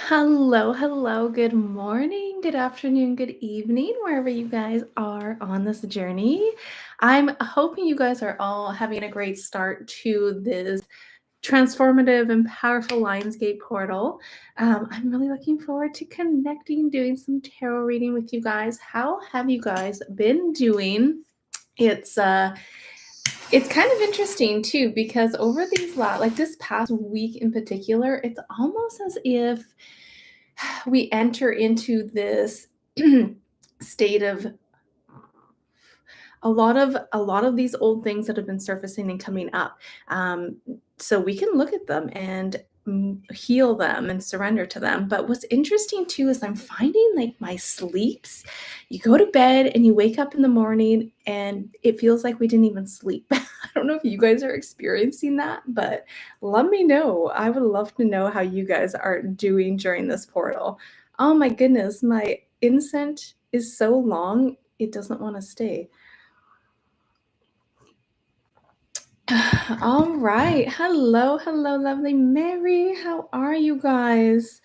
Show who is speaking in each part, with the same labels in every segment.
Speaker 1: Hello, hello. Good morning, good afternoon, good evening, wherever you guys are on this journey. I'm hoping you guys are all having a great start to this transformative and powerful Lionsgate portal. I'm really looking forward to connecting, doing some tarot reading with you guys. How have you guys been doing? It's uh it's kind of interesting too because over these like this past week in particular, it's almost as if we enter into this state of a lot of these old things that have been surfacing and coming up. Um, so we can look at them and heal them and surrender to them. But what's interesting too is I'm finding like my sleeps. You go to bed and you wake up in the morning and it feels like we didn't even sleep. I don't know if you guys are experiencing that, but let me know. I would love to know how you guys are doing during this portal. Oh my goodness, my incense is so long, it doesn't want to stay. All right. Hello, hello, lovely Mary. How are you guys?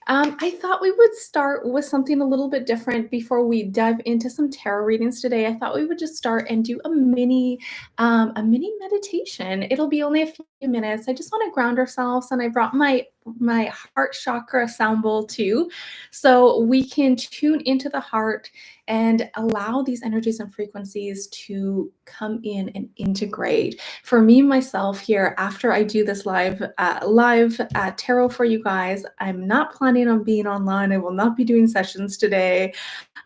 Speaker 1: I thought we would start with something a little bit different before we dive into some tarot readings today. I thought we would just start and do a mini meditation. It'll be only a few minutes. I just want to ground ourselves, and I brought my heart chakra sound bowl too, so we can tune into the heart and allow these energies and frequencies to come in and integrate. For me myself here, after I do this live tarot for you guys, I'm not planning on being online. I will not be doing sessions today.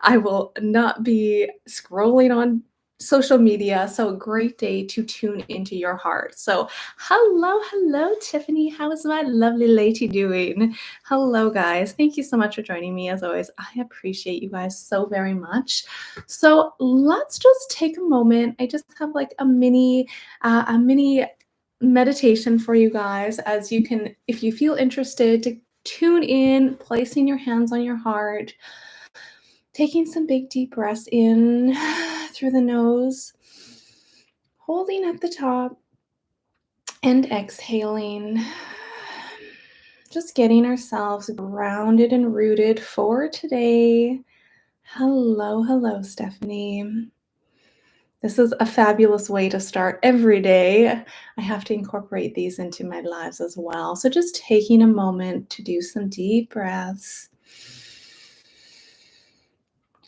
Speaker 1: I will not be scrolling on social media. So a great day to tune into your heart. So hello, Tiffany. How is my lovely lady doing? Hello, guys. Thank you so much for joining me. As always, I appreciate you guys so very much. So let's just take a moment. I just have like a mini meditation for you guys, as you can, if you feel interested, to tune in, placing your hands on your heart, taking some big deep breaths in through the nose, holding at the top, and exhaling. Just getting ourselves grounded and rooted for today. Hello, Stephanie. This is a fabulous way to start every day. I have to incorporate these into my lives as well. So just taking a moment to do some deep breaths,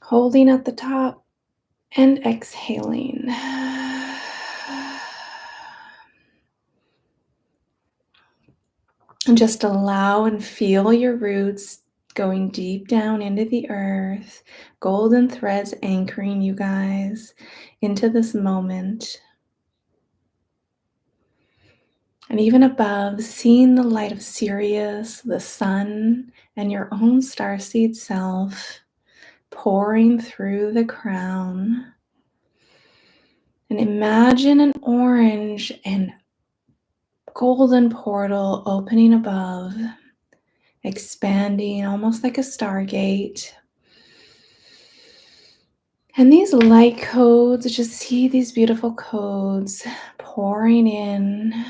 Speaker 1: holding at the top and exhaling. And just allow and feel your roots going deep down into the earth, golden threads anchoring you guys into this moment. And even above, seeing the light of Sirius, the sun, and your own starseed self pouring through the crown. And imagine an orange and golden portal opening above, expanding almost like a stargate. And these light codes, just see these beautiful codes pouring in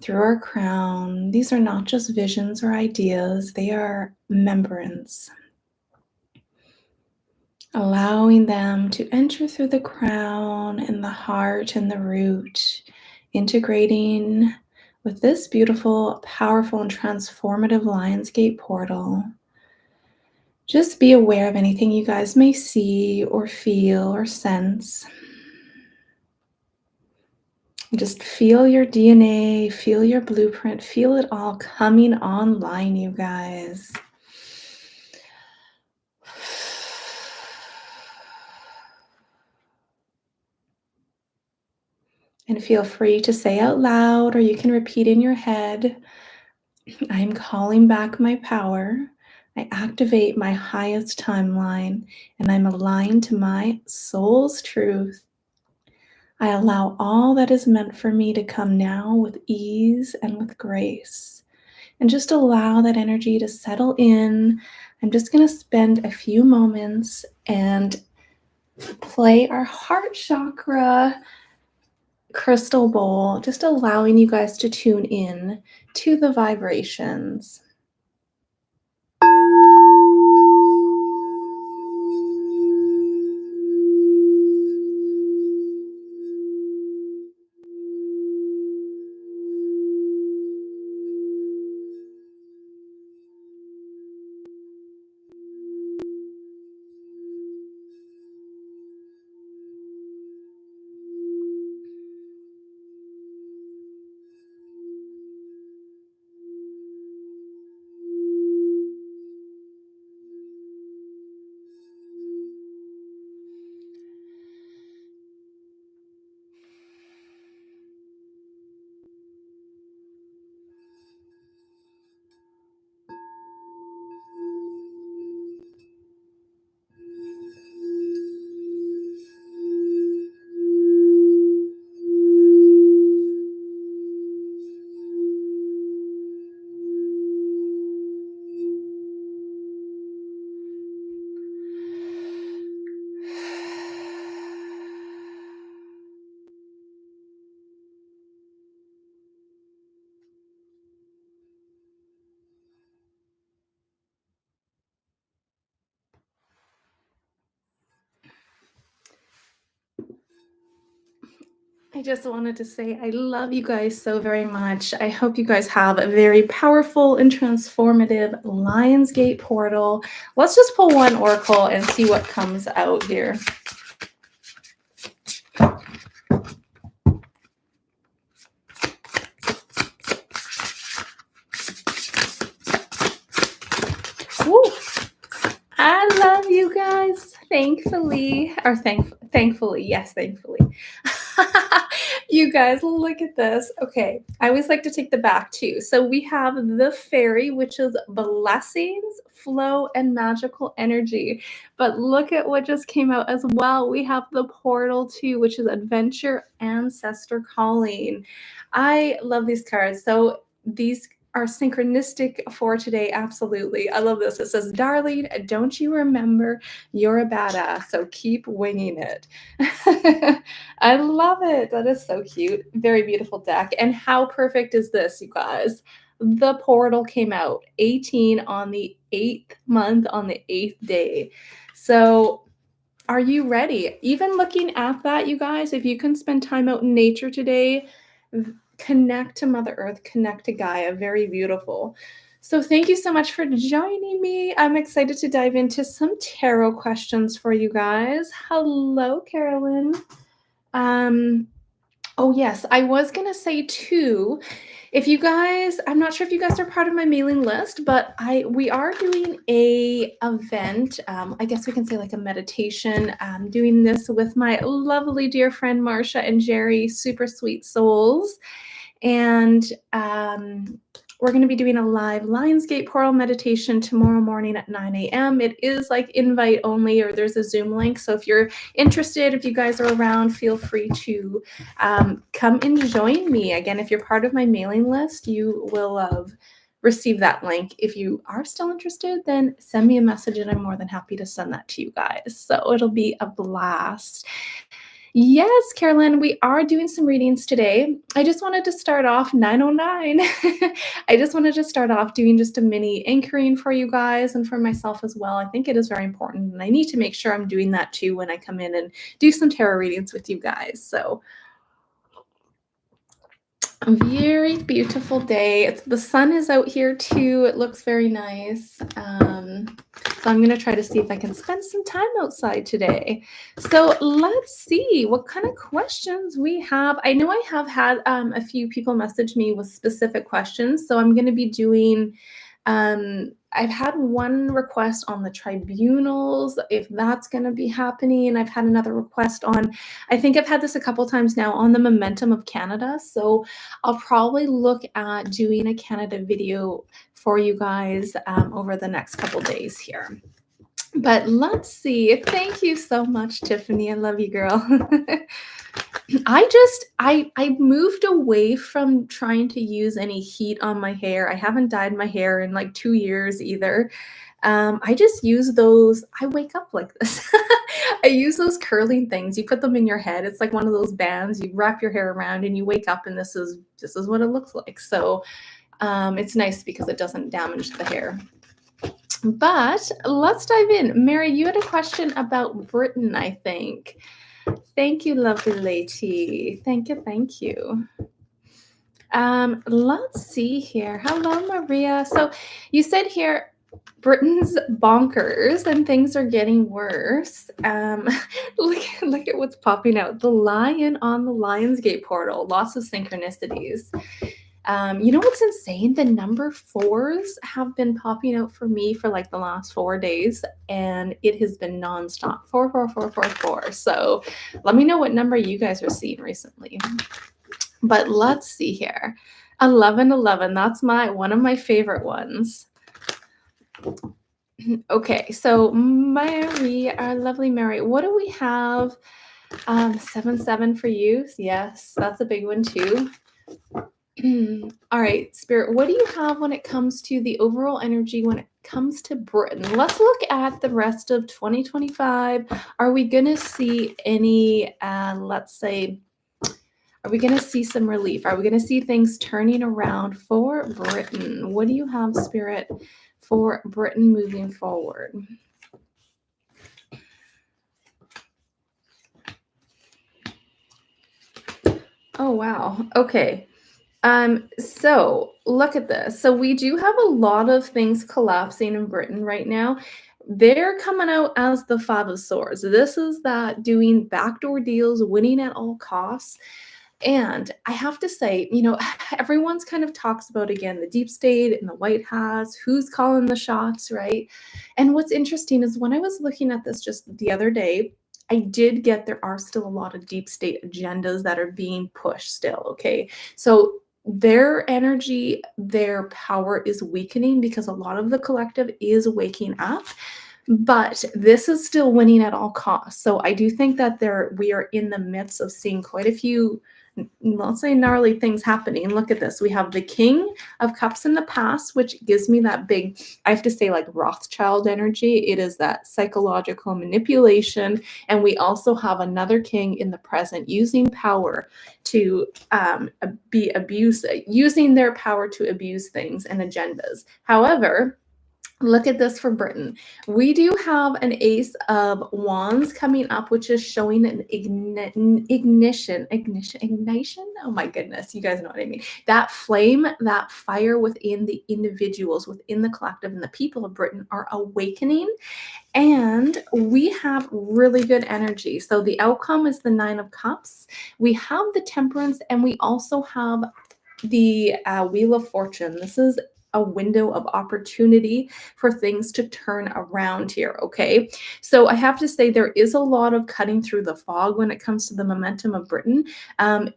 Speaker 1: through our crown. These are not just visions or ideas, they are remembrance. Allowing them to enter through the crown and the heart and the root, integrating with this beautiful, powerful, and transformative Lionsgate portal. Just be aware of anything you guys may see or feel or sense. Just feel your DNA, feel your blueprint, feel it all coming online, you guys. And feel free to say out loud, or you can repeat in your head, I'm calling back my power. I activate my highest timeline, and I'm aligned to my soul's truth. I allow all that is meant for me to come now with ease and with grace. And just allow that energy to settle in. I'm just going to spend a few moments and play our heart chakra crystal bowl, just allowing you guys to tune in to the vibrations. I just wanted to say I love you guys so very much. I hope you guys have a very powerful and transformative Lionsgate portal. Let's just pull one oracle and see what comes out here. Woo. I love you guys. Thankfully, or thankfully, yes, thankfully. You guys, look at this. Okay, I always like to take the back too. So we have the fairy, which is blessings, flow, and magical energy. But look at what just came out as well. We have the portal too, which is adventure, ancestor calling. I love these cards. So these are synchronistic for today. Absolutely. I love this. It says, darling, don't you remember you're a badass? So keep winging it. I love it. That is so cute. Very beautiful deck. And how perfect is this, you guys? The portal came out 18 on the 8th month on the 8th day. So are you ready? Even looking at that, you guys, if you can spend time out in nature today, connect to Mother Earth, connect to Gaia. Very beautiful. So thank you so much for joining me. I'm excited to dive into some tarot questions for you guys. Hello, Carolyn. Oh yes, I was gonna say too, if you guys, I'm not sure if you guys are part of my mailing list, but we are doing a event. I guess we can say like a meditation. Doing this with my lovely dear friend Marsha and Jerry, super sweet souls. And we're going to be doing a live Lionsgate portal meditation tomorrow morning at 9 a.m. It is like invite only, or there's a Zoom link. So if you're interested, if you guys are around, feel free to come and join me. Again, if you're part of my mailing list, you will receive that link. If you are still interested, then send me a message and I'm more than happy to send that to you guys. So it'll be a blast. Yes, Carolyn, we are doing some readings today. I just wanted to start off 909. I just wanted to start off doing just a mini anchoring for you guys and for myself as well. I think it is very important, and I need to make sure I'm doing that too when I come in and do some tarot readings with you guys. So a very beautiful day. The sun is out here too. It looks very nice. So I'm going to try to see if I can spend some time outside today. So let's see what kind of questions we have. I know I have had a few people message me with specific questions. So I'm going to be doing I've had one request on the tribunals, if that's going to be happening. I've had another request on, I think I've had this a couple times now, on the momentum of Canada. So I'll probably look at doing a Canada video for you guys over the next couple days here. But let's see. Thank you so much, Tiffany. I love you, girl. I moved away from trying to use any heat on my hair. I haven't dyed my hair in like 2 years either. I just use those. I wake up like this. I use those curling things. You put them in your head. It's like one of those bands. You wrap your hair around and you wake up and this is what it looks like. So it's nice because it doesn't damage the hair. But let's dive in. Mary, you had a question about Britain, I think. Thank you, lovely lady. Thank you, thank you. Let's see here. Hello, Maria. So you said here, Britain's bonkers and things are getting worse. Look at what's popping out. The lion on the Lionsgate portal. Lots of synchronicities. You know what's insane? The number 4s have been popping out for me for like the last 4 days, and it has been nonstop. 4, 4, 4, 4, 4. So let me know what number you guys are seeing recently. But let's see here. 11, 11. That's one of my favorite ones. Okay, so Mary, our lovely Mary, what do we have? 7, 7 for you. Yes, that's a big one too. All right, Spirit, what do you have when it comes to the overall energy when it comes to Britain? Let's look at the rest of 2025. Are we going to see any, let's say, are we going to see some relief? Are we going to see things turning around for Britain? What do you have, Spirit, for Britain moving forward? Oh, wow. Okay. So look at this. So we do have a lot of things collapsing in Britain right now. They're coming out as the Five of Swords. This is that doing backdoor deals, winning at all costs. And I have to say, everyone's kind of talks about again the deep state and the White Hats, who's calling the shots, right? And what's interesting is when I was looking at this just the other day, I did get there are still a lot of deep state agendas that are being pushed still, okay? So their energy, their power is weakening because a lot of the collective is waking up, but this is still winning at all costs. So I do think that we are in the midst of seeing quite a few, let's say, gnarly things happening. Look at this. We have the King of Cups in the past, which gives me that big, I have to say, like Rothschild energy. It is that psychological manipulation. And we also have another king in the present using power to be abused, using their power to abuse things and agendas. However, look at this for Britain. We do have an Ace of Wands coming up, which is showing an ignition. Oh my goodness, you guys know what I mean. That flame, that fire within the individuals, within the collective, and the people of Britain are awakening. And we have really good energy. So the outcome is the Nine of Cups. We have the Temperance, and we also have the Wheel of Fortune. This is a window of opportunity for things to turn around here, okay? So I have to say there is a lot of cutting through the fog when it comes to the momentum of Britain.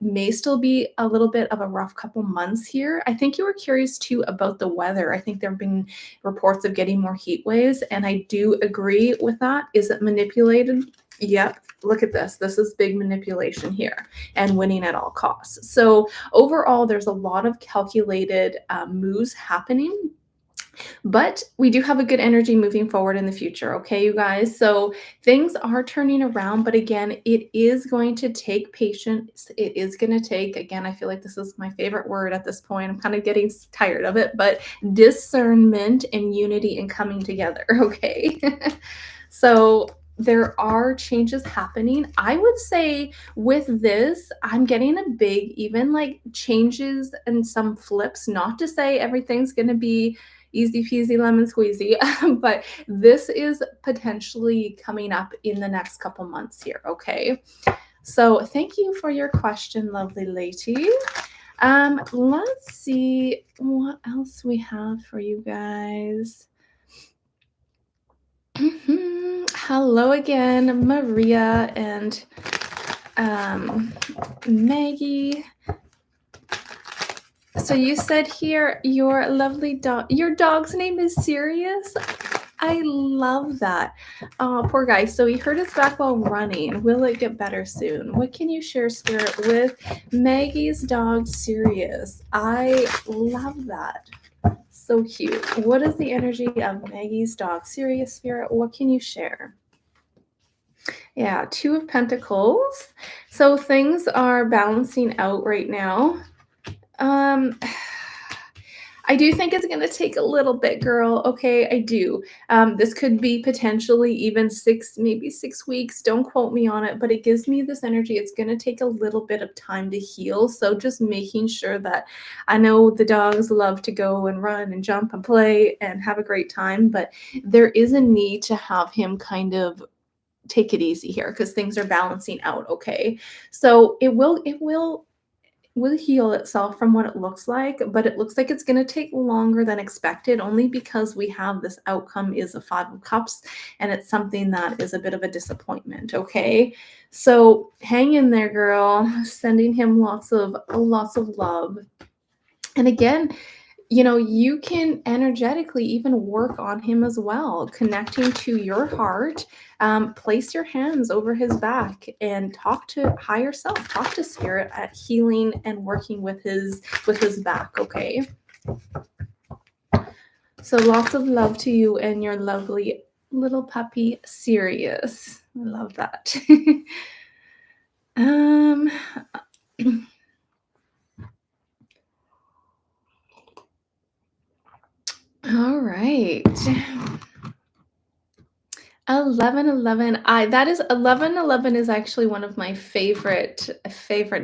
Speaker 1: May still be a little bit of a rough couple months here. I think you were curious too about the weather. I think there have been reports of getting more heat waves, and I do agree with that. Is it manipulated? Yep. Look at this. This is big manipulation here and winning at all costs. So overall, there's a lot of calculated moves happening, but we do have a good energy moving forward in the future. Okay, you guys. So things are turning around, but again, it is going to take patience. It is going to take, again, I feel like this is my favorite word at this point. I'm kind of getting tired of it, but discernment and unity and coming together. Okay. So there are changes happening. I would say with this, I'm getting a big, even like changes and some flips. Not to say everything's going to be easy peasy lemon squeezy, but this is potentially coming up in the next couple months here. Okay. So thank you for your question, lovely lady. Let's see what else we have for you guys. Hello again, Maria and Maggie. So you said here your lovely dog, your dog's name is Sirius. I love that. Oh, poor guy. So he hurt his back while running. Will it get better soon? What can you share, Spirit, with Maggie's dog, Sirius? I love that. So cute. What is the energy of Maggie's dog, Sirius, Spirit? What can you share? Yeah, Two of Pentacles. So things are balancing out right now. I do think it's going to take a little bit, girl. Okay, I do. This could be potentially even maybe 6 weeks. Don't quote me on it, but it gives me this energy. It's going to take a little bit of time to heal. So just making sure that I know the dogs love to go and run and jump and play and have a great time, but there is a need to have him kind of take it easy here because things are balancing out. Okay, so it will heal itself from what it looks like, but it looks like it's going to take longer than expected only because we have this outcome is a Five of Cups, and it's something that is a bit of a disappointment. Okay, so hang in there, girl. Sending him lots of love. And again, you can energetically even work on him as well, connecting to your heart. Place your hands over his back and talk to higher self, talk to spirit at healing and working with his back. Okay. So lots of love to you and your lovely little puppy, Sirius. I love that. um all right. 1111. I that is 1111 is actually one of my favorite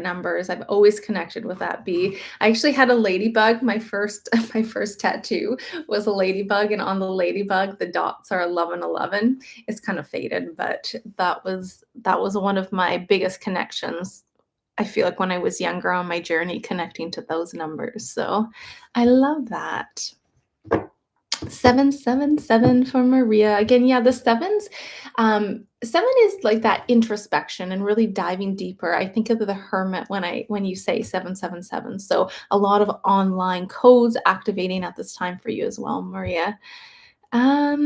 Speaker 1: numbers. I've always connected with that bee. I actually had a ladybug. My first my first tattoo was a ladybug, and on the ladybug, the dots are 1111. It's kind of faded, but that was one of my biggest connections. I feel like when I was younger on my journey connecting to those numbers. So I love that. 777 for Maria. Again, yeah, the sevens. Seven is like that introspection and really diving deeper. I think of the hermit when you say 777. So a lot of online codes activating at this time for you as well, Maria. All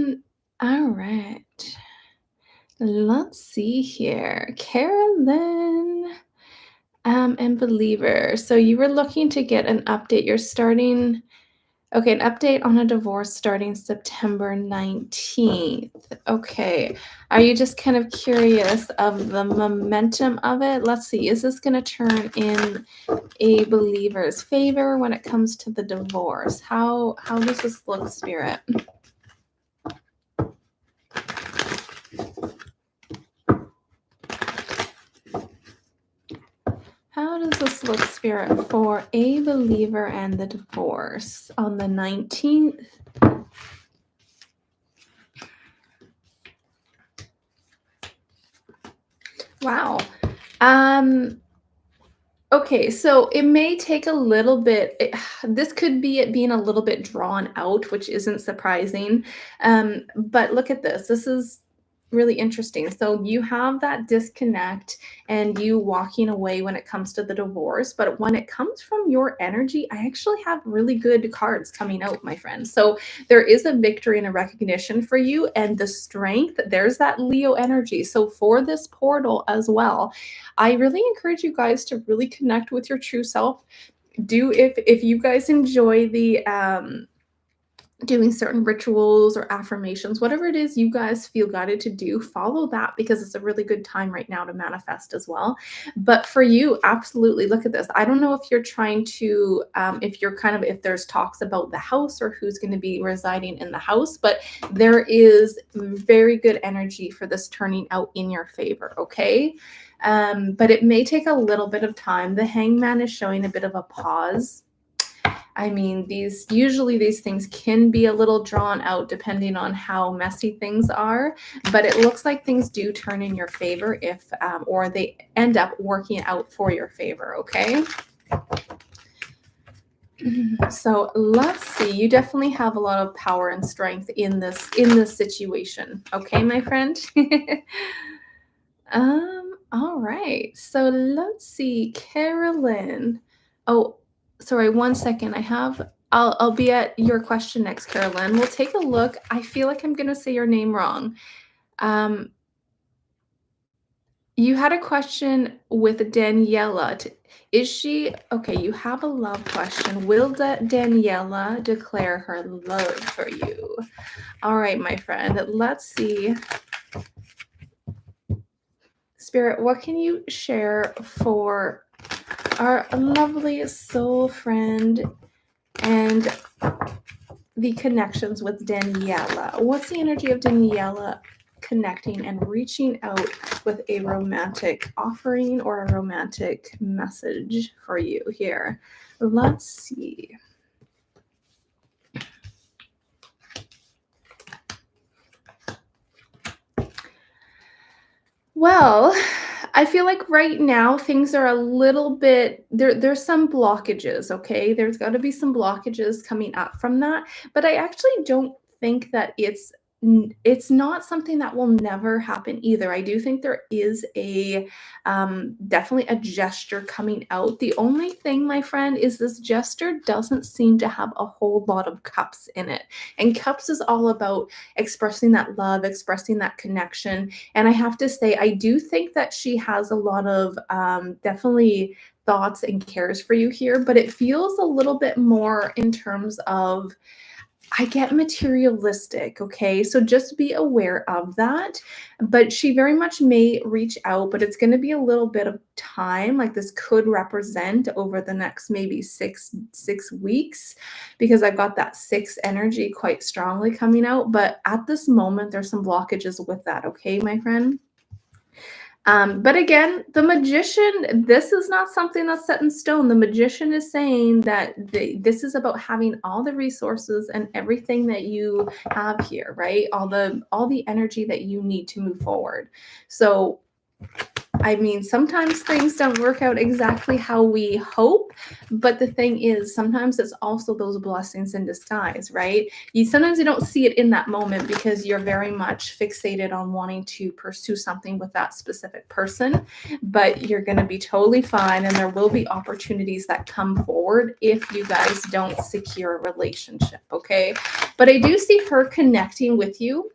Speaker 1: right. Let's see here. Carolyn. And believer. So you were looking to get an update. You're starting. Okay, an update on a divorce starting September 19th. Okay. Are you just kind of curious of the momentum of it? Let's see. Is this going to turn in a believer's favor when it comes to the divorce? How does this look, Spirit? How does this look, Spirit, for a believer and the divorce on the 19th? Wow. Okay, so it may take a little bit. This could be it being a little bit drawn out, which isn't surprising. But look at this. This is really interesting. So you have that disconnect and you walking away when it comes to the divorce. But when it comes from your energy, I actually have really good cards coming out, my friend. So there is a victory and a recognition for you, and the strength. There's that Leo energy. So for this portal as well, I really encourage you guys to really connect with your true self. Do if you guys enjoy the doing certain rituals or affirmations, whatever it is you guys feel guided to do, follow that because it's a really good time right now to manifest as well. But for you, absolutely look at this. I don't know if you're trying to, if you're kind of, if there's talks about the house or who's going to be residing in the house, but there is very good energy for this turning out in your favor, okay? But it may take a little bit of time. The hangman is showing a bit of a pause. I mean, these things can be a little drawn out depending on how messy things are, but it looks like things do turn in your favor if, or they end up working out for your favor. Okay. So let's see. You definitely have a lot of power and strength in this situation. Okay, my friend. All right. So let's see, Carolyn. Oh, sorry, 1 second. I'll be at your question next, Carolyn. We'll take a look. I feel like I'm gonna say your name wrong. Um, you had a question with Daniela. Is she okay? You have a love question. Will Daniela declare her love for you? All right, my friend. Let's see. Spirit, what can you share for our lovely soul friend and the connections with Daniela? What's the energy of Daniela connecting and reaching out with a romantic offering or a romantic message for you here? Let's see. Well, I feel like right now things are a little bit there's some blockages, okay? There's got to be some blockages coming up from that, but I actually don't think that it's not something that will never happen either. I do think there is a definitely a gesture coming out. The only thing, my friend, is this gesture doesn't seem to have a whole lot of cups in it. And cups is all about expressing that love, expressing that connection. And I have to say, I do think that she has a lot of definitely thoughts and cares for you here, but it feels a little bit more in terms of I get materialistic, okay? So just be aware of that. But she very much may reach out, but it's going to be a little bit of time. Like this could represent over the next maybe six weeks, because I've got that six energy quite strongly coming out. But at this moment, there's some blockages with that, okay, my friend? But again, the magician, this is not something that's set in stone. The magician is saying that this is about having all the resources and everything that you have here, right? All the energy that you need to move forward. So I mean, sometimes things don't work out exactly how we hope, but the thing is, sometimes it's also those blessings in disguise, right? Sometimes you don't see it in that moment because you're very much fixated on wanting to pursue something with that specific person, but you're going to be totally fine, and there will be opportunities that come forward if you guys don't secure a relationship, okay? But I do see her connecting with you.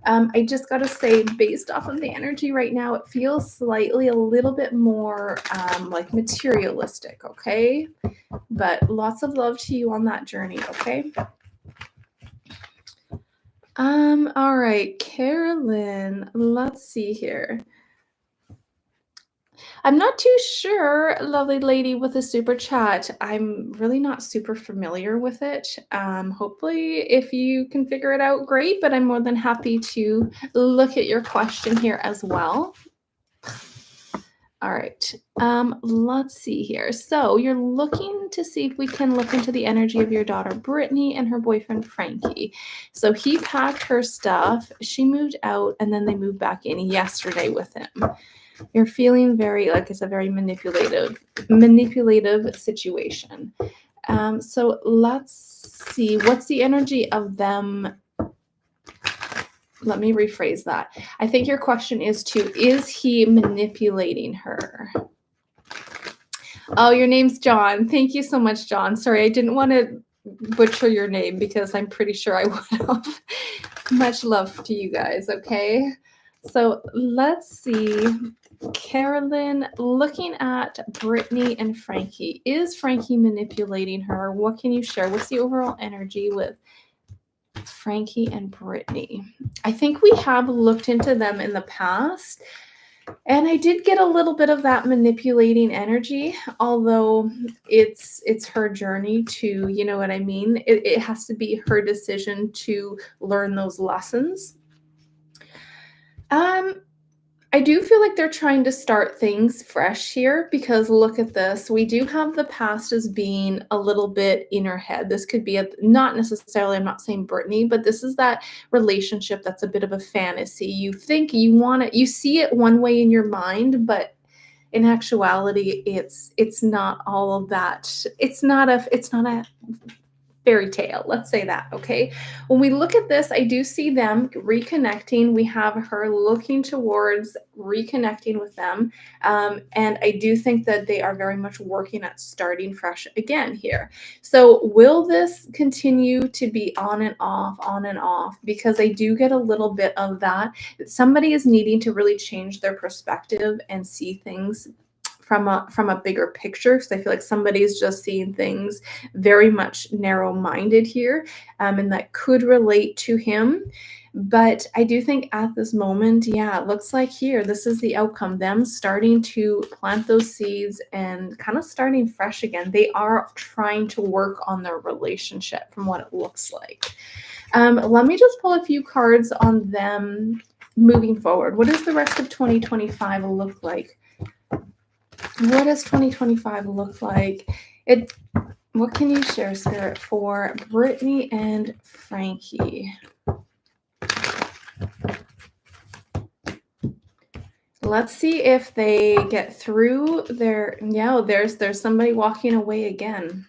Speaker 1: I just got to say, based off of the energy right now, it feels slightly a little bit more like materialistic, okay? But lots of love to you on that journey, okay? All right, Carolyn, let's see here. I'm not too sure, lovely lady with a super chat. I'm really not super familiar with it. Hopefully, if you can figure it out, great, but I'm more than happy to look at your question here as well. All right, let's see here. So you're looking to see if we can look into the energy of your daughter, Brittany, and her boyfriend, Frankie. So he packed her stuff, she moved out, and then they moved back in yesterday with him. You're feeling very, like it's a very manipulative situation. So let's see, what's the energy of them? Let me rephrase that. I think your question is he manipulating her? Oh, your name's John. Thank you so much, John. Sorry, I didn't want to butcher your name because I'm pretty sure I would have. Much love to you guys, okay? So let's see. Carolyn, looking at Brittany and Frankie, is Frankie manipulating her? What can you share? What's the overall energy with Frankie and Brittany? I think we have looked into them in the past, and I did get a little bit of that manipulating energy, although it's her journey to, you know what I mean? It has to be her decision to learn those lessons. I do feel like they're trying to start things fresh here, because look at this. We do have the past as being a little bit in her head. This could be not necessarily, I'm not saying Brittany, but this is that relationship that's a bit of a fantasy. You think you want it, you see it one way in your mind, but in actuality, it's not all of that. It's not a fairy tale, let's say that, okay? When we look at this, I do see them reconnecting. We have her looking towards reconnecting with them, and I do think that they are very much working at starting fresh again here. So will this continue to be on and off? Because I do get a little bit of that somebody is needing to really change their perspective and see things from a bigger picture, because I feel like somebody's just seeing things very much narrow-minded here, and that could relate to him. But I do think at this moment, yeah, it looks like here, this is the outcome, them starting to plant those seeds and kind of starting fresh again. They are trying to work on their relationship from what it looks like. Let me just pull a few cards on them moving forward. What does the rest of 2025 look like? What does 2025 look like? What can you share, Spirit, for Brittany and Frankie? Let's see if they get through their, yeah, there's somebody walking away again.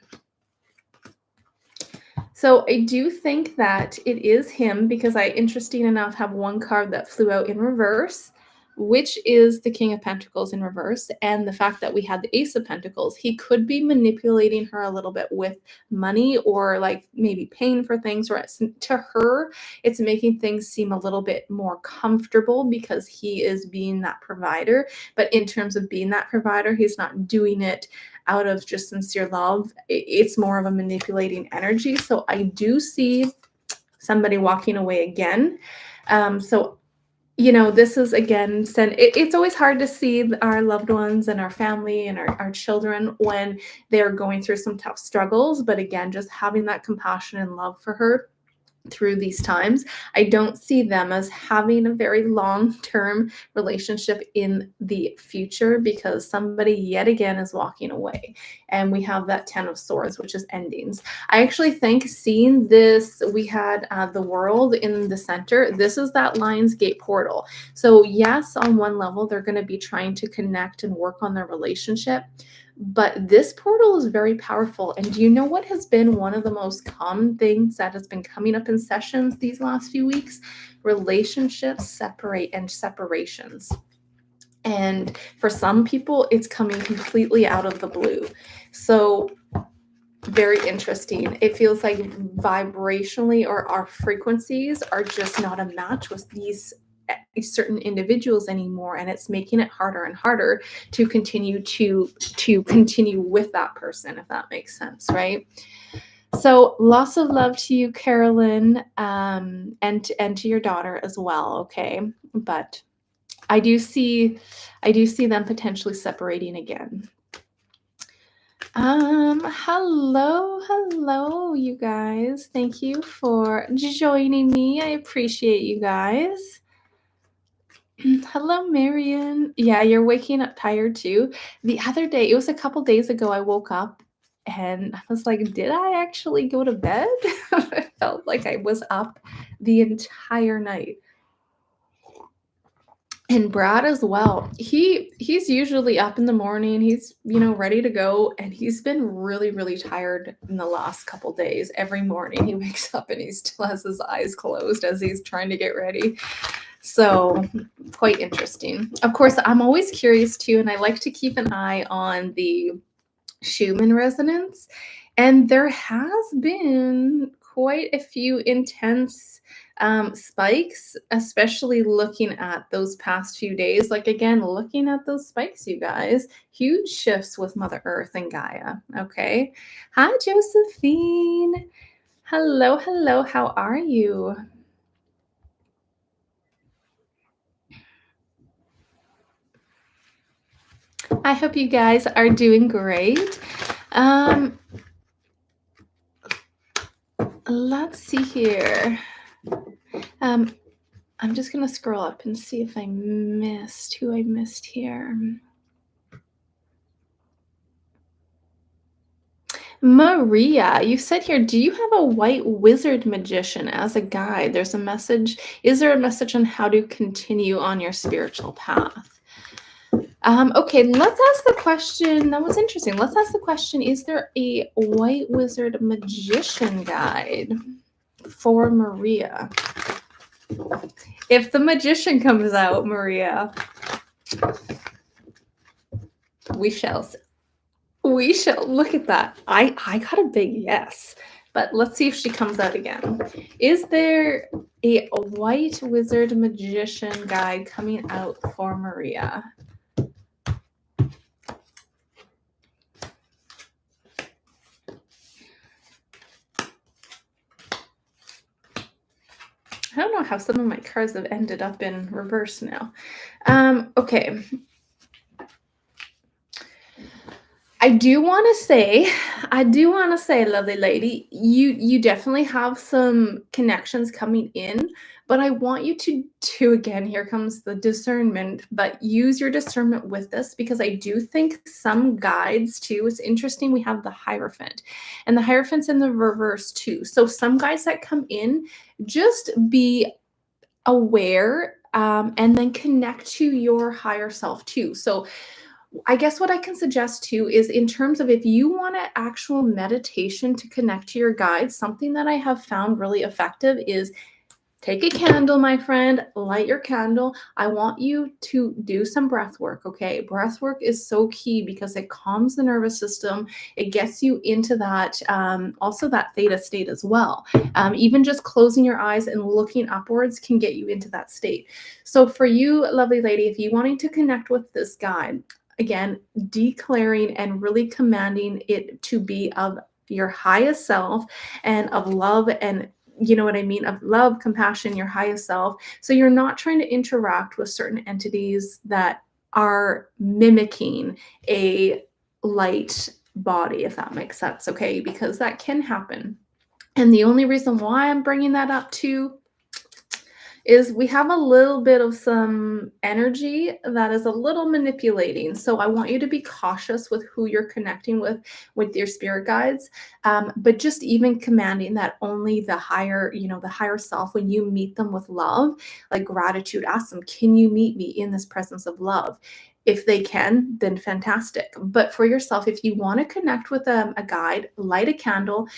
Speaker 1: So I do think that it is him, because I, interesting enough, have one card that flew out in reverse, which is the King of Pentacles in reverse, and the fact that we had the Ace of Pentacles. He could be manipulating her a little bit with money, or like maybe paying for things, or to her, it's making things seem a little bit more comfortable because he is being that provider. But in terms of being that provider, he's not doing it out of just sincere love. It's more of a manipulating energy. So I do see somebody walking away again. So this is again, it's always hard to see our loved ones and our family and our children when they're going through some tough struggles. But again, just having that compassion and love for her through these times. I don't see them as having a very long-term relationship in the future because somebody yet again is walking away. And we have that 10 of Swords, which is endings. I actually think seeing this, we had the world in the center. This is that Lionsgate portal. So yes, on one level, they're going to be trying to connect and work on their relationship. But this portal is very powerful. And do you know what has been one of the most common things that has been coming up in sessions these last few weeks? Relationships separate and separations. And for some people, it's coming completely out of the blue. So very interesting. It feels like vibrationally or our frequencies are just not a match with these certain individuals anymore, and it's making it harder and harder to continue with that person, if that makes sense, right? So lots of love to you, Carolyn, and to your daughter as well. Okay, but I do see them potentially separating again. Hello, you guys. Thank you for joining me. I appreciate you guys. Hello, Marion. Yeah, you're waking up tired too. The other day, it was a couple days ago, I woke up and I was like, did I actually go to bed? I felt like I was up the entire night. And Brad as well. He's usually up in the morning. He's, ready to go. And he's been really, really tired in the last couple days. Every morning he wakes up and he still has his eyes closed as he's trying to get ready. So quite interesting. Of course, I'm always curious too, and I like to keep an eye on the Schumann resonance. And there has been quite a few intense spikes, especially looking at those past few days. Like, again, looking at those spikes, you guys, huge shifts with Mother Earth and Gaia. Okay. Hi, Josephine. Hello. How are you? I hope you guys are doing great. Let's see here. I'm just going to scroll up and see if I missed who I missed here. Maria, you said here, do you have a white wizard magician as a guide? There's a message. Is there a message on how to continue on your spiritual path? Okay, let's ask the question. That was interesting. Let's ask the question, is there a white wizard magician guide for Maria? If the magician comes out, Maria, we shall look at that. I got a big yes, but let's see if she comes out again. Is there a white wizard magician guide coming out for Maria? I don't know how some of my cards have ended up in reverse now. Okay. I do want to say, lovely lady, you definitely have some connections coming in, but I want you to again, here comes the discernment, but use your discernment with this because I do think some guides too. It's interesting. We have the Hierophant and the Hierophant's in the reverse too. So some guides that come in, just be aware and then connect to your higher self too. So I guess what I can suggest too is in terms of if you want an actual meditation to connect to your guides, something that I have found really effective is take a candle, my friend, light your candle. I want you to do some breath work, okay? Breath work is so key because it calms the nervous system. It gets you into that, also that theta state as well. Even just closing your eyes and looking upwards can get you into that state. So for you, lovely lady, if you wanting to connect with this guide, again, declaring and really commanding it to be of your highest self and of love and you know what I mean, of love, compassion, your highest self. So you're not trying to interact with certain entities that are mimicking a light body, if that makes sense, okay? Because that can happen. And the only reason why I'm bringing that up too is we have a little bit of some energy that is a little manipulating. So I want you to be cautious with who you're connecting with your spirit guides. But just even commanding that only the higher, the higher self, when you meet them with love, like gratitude, ask them, can you meet me in this presence of love? If they can, then fantastic. But for yourself, if you want to connect with a guide, light a candle,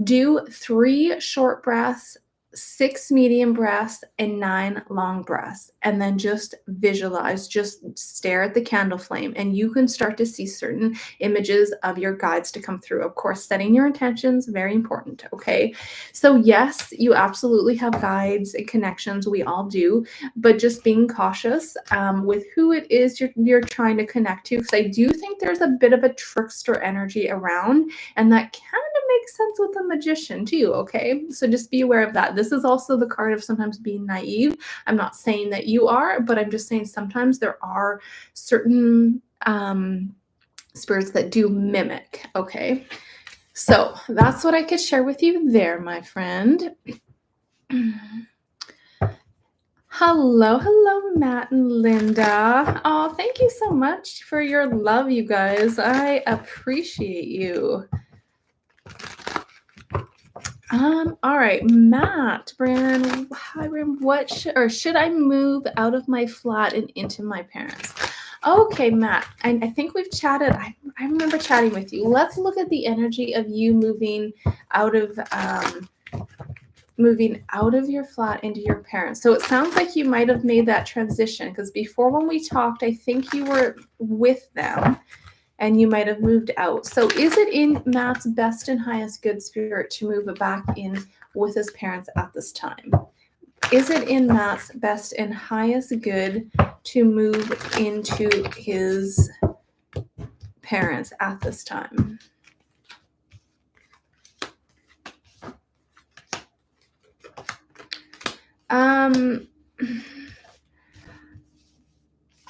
Speaker 1: do 3 short breaths, 6 medium breaths, and 9 long breaths. And then just visualize, just stare at the candle flame, and you can start to see certain images of your guides to come through. Of course, setting your intentions, very important. Okay. So, yes, you absolutely have guides and connections. We all do, but just being cautious with who it is you're trying to connect to. Because I do think there's a bit of a trickster energy around, and that kind of makes sense with a magician too, okay? So just be aware of that. This is also the card of sometimes being naive. I'm not saying that you are, but I'm just saying sometimes there are certain spirits that do mimic, okay? So that's what I could share with you there, my friend. Hello, Matt and Linda. Oh, thank you so much for your love, you guys. I appreciate you. All right, Matt, Breanne, hi, Breanne, should I move out of my flat and into my parents? Okay, Matt, I think we've chatted. I remember chatting with you. Let's look at the energy of you moving out of your flat into your parents. So it sounds like you might have made that transition, because before when we talked, I think you were with them and you might have moved out. So is it in Matt's best and highest good spirit to move back in with his parents at this time? Is it in Matt's best and highest good to move into his parents at this time?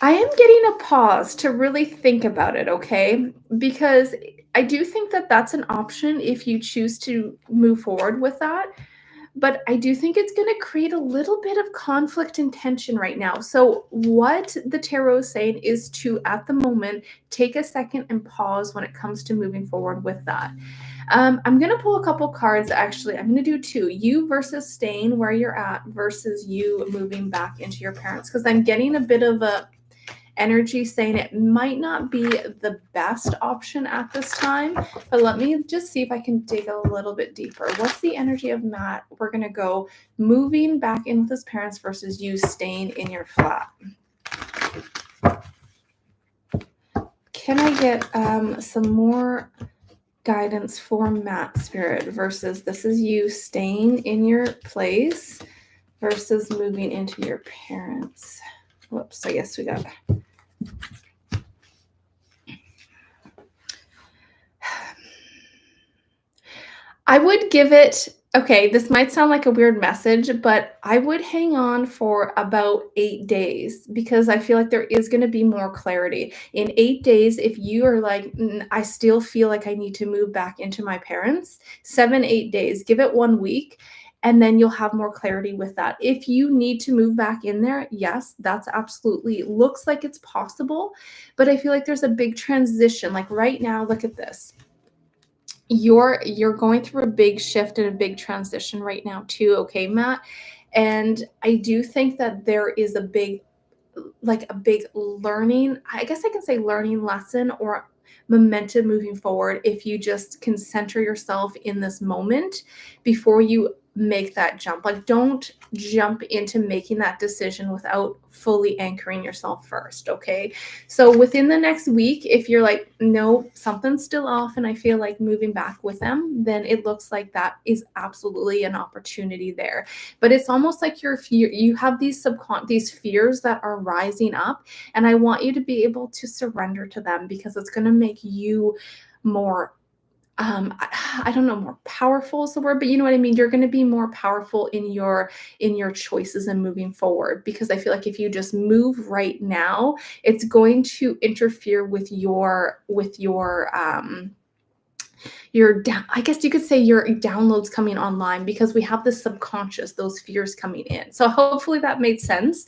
Speaker 1: I am getting a pause to really think about it, okay? Because I do think that that's an option if you choose to move forward with that. But I do think it's going to create a little bit of conflict and tension right now. So, what the tarot is saying is to, at the moment, take a second and pause when it comes to moving forward with that. I'm going to pull a couple cards, actually. I'm going to do 2. You versus staying where you're at versus you moving back into your parents. Because I'm getting a bit of a energy saying it might not be the best option at this time, but let me just see if I can dig a little bit deeper. What's the energy of Matt? We're going to go moving back in with his parents versus you staying in your flat. Can I get some more guidance for Matt spirit versus this is you staying in your place versus moving into your parents? Whoops, I guess we got... I would give it, okay, this might sound like a weird message, but I would hang on for about 8 days because I feel like there is going to be more clarity. In 8 days, if you are like, I still feel like I need to move back into my parents, 7, 8 days, give it 1 week. And then you'll have more clarity with that. If you need to move back in there, yes, that's absolutely, looks like it's possible. But I feel like there's a big transition. Like right now, look at this. You're going through a big shift and a big transition right now too, okay, Matt? And I do think that there is a big learning, I guess I can say learning lesson or momentum moving forward if you just can center yourself in this moment before you make that jump. Like, don't jump into making that decision without fully anchoring yourself first, okay? So within the next week, if you're like, no, something's still off and I feel like moving back with them, then it looks like that is absolutely an opportunity there. But it's almost like you have these fears that are rising up, and I want you to be able to surrender to them, because it's going to make you more I don't know, more powerful is the word, but you know what I mean? You're going to be more powerful in your choices and moving forward, because I feel like if you just move right now, it's going to interfere with I guess you could say your downloads coming online, because we have the subconscious, those fears coming in. So hopefully that made sense.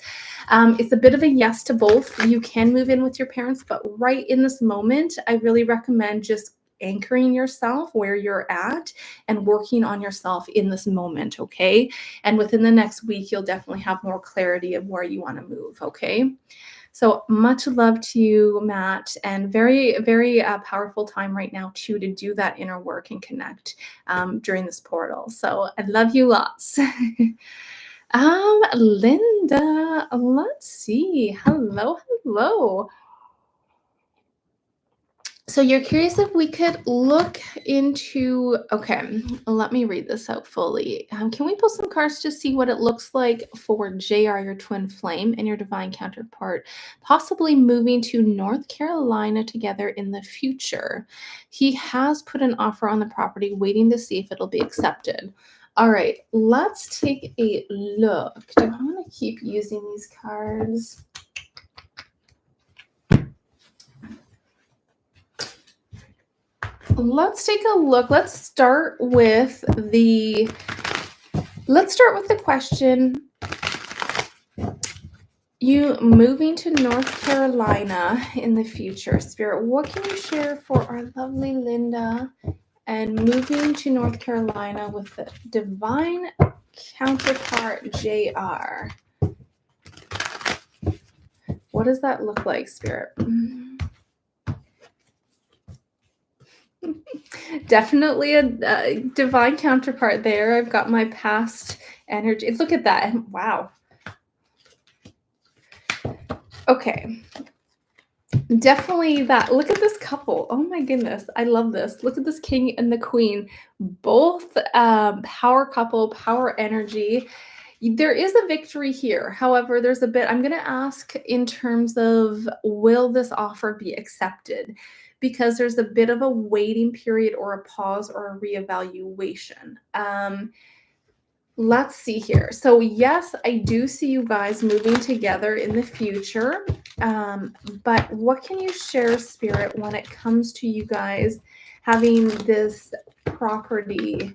Speaker 1: It's a bit of a yes to both. You can move in with your parents, but right in this moment, I really recommend just anchoring yourself where you're at and working on yourself in this moment, okay? And within the next week, you'll definitely have more clarity of where you want to move, okay? So much love to you, Matt, and very, very powerful time right now too to do that inner work and connect during this portal. So I love you lots. Linda, let's see. Hello, hello. So you're curious if we could look into, okay, let me read this out fully. Can we pull some cards to see what it looks like for JR, your twin flame, and your divine counterpart, possibly moving to North Carolina together in the future? He has put an offer on the property, waiting to see if it'll be accepted. All right, let's take a look. Do I want to keep using these cards? Let's take a look. Let's start with the question. You moving to North Carolina in the future, Spirit, what can you share for our lovely Linda and moving to North Carolina with the divine counterpart JR? What does that look like, Spirit? Definitely a divine counterpart there. I've got my past energy. Look at that. Wow. Okay. Definitely that. Look at this couple. Oh my goodness. I love this. Look at this king and the queen. Both power couple, power energy. There is a victory here. However, there's a bit, I'm going to ask in terms of, will this offer be accepted? Because there's a bit of a waiting period or a pause or a reevaluation. Let's see here. So yes, I do see you guys moving together in the future. But what can you share, Spirit, when it comes to you guys having this property?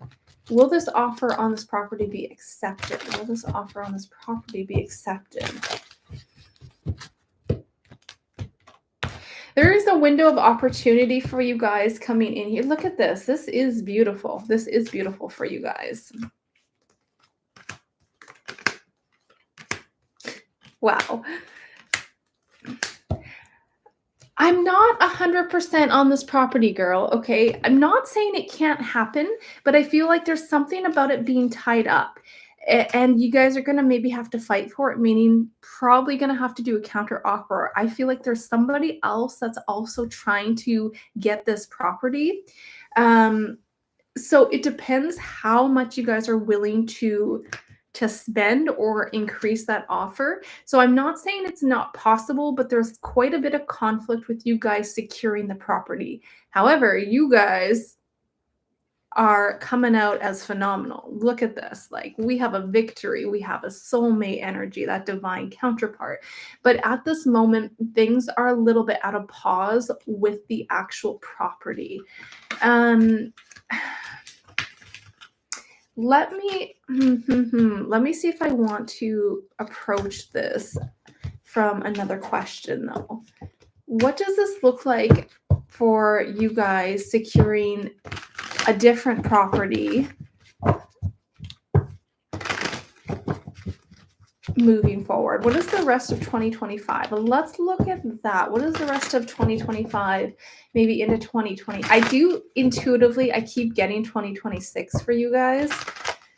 Speaker 1: Will this offer on this property be accepted? Will this offer on this property be accepted? There is a window of opportunity for you guys coming in here. Look at this. This is beautiful. This is beautiful for you guys. Wow. I'm not 100% on this property, girl, okay? I'm not saying it can't happen, but I feel like there's something about it being tied up. And you guys are going to maybe have to fight for it, meaning probably going to have to do a counter offer. I feel like there's somebody else that's also trying to get this property. So it depends how much you guys are willing to spend or increase that offer. So I'm not saying it's not possible, but there's quite a bit of conflict with you guys securing the property. However, you guys are coming out as phenomenal. Look at this. Like, we have a victory. We have a soulmate energy, that divine counterpart. But at this moment, things are a little bit out of pause with the actual property. Let me see if I want to approach this from another question, though. What does this look like for you guys securing a different property moving forward? What is the rest of 2025? Let's look at that. What is the rest of 2025, maybe into 2020? I do intuitively, I keep getting 2026 for you guys.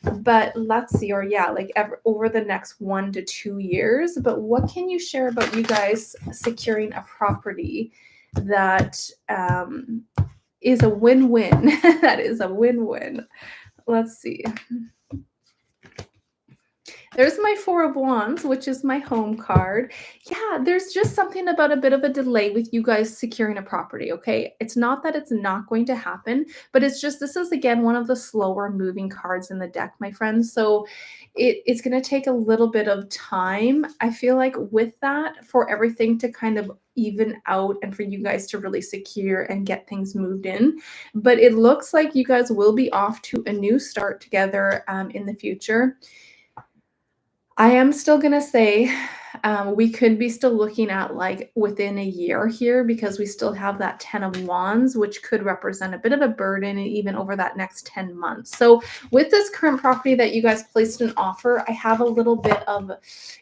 Speaker 1: But let's see, or yeah, like over the next 1 to 2 years. But what can you share about you guys securing a property that is a win-win? That is a win-win. Let's see. There's my Four of Wands, which is my home card. Yeah, there's just something about a bit of a delay with you guys securing a property, okay? It's not that it's not going to happen, but it's just this is again one of the slower moving cards in the deck, my friends. So it's going to take a little bit of time. I feel like with that, for everything to kind of even out and for you guys to really secure and get things moved in. But it looks like you guys will be off to a new start together in the future. I am still gonna say, we could be still looking at, like, within a year here because we still have that 10 of Wands, which could represent a bit of a burden and even over that next 10 months. So, with this current property that you guys placed an offer, I have a little bit of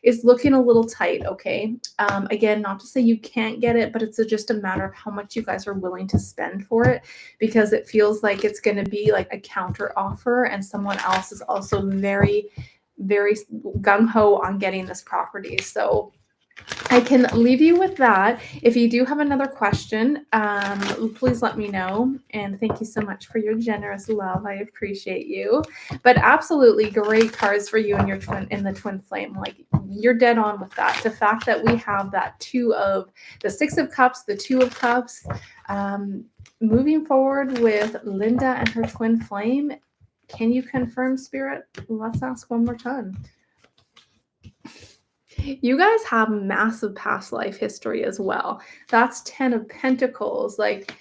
Speaker 1: it's looking a little tight, okay? Again, not to say you can't get it, but it's just a matter of how much you guys are willing to spend for it because it feels like it's gonna be, like, a counter offer and someone else is also very gung-ho on getting this property. So I can leave you with that. If you do have another question, please let me know. And thank you so much for your generous love. I appreciate you. But absolutely great cards for you and your twin in the twin flame. Like you're dead on with that. The fact that we have that the 6 of cups, the 2 of cups, moving forward with Linda and her twin flame. Can you confirm, Spirit? Let's ask one more time. You guys have massive past life history as well. That's 10 of Pentacles. Like,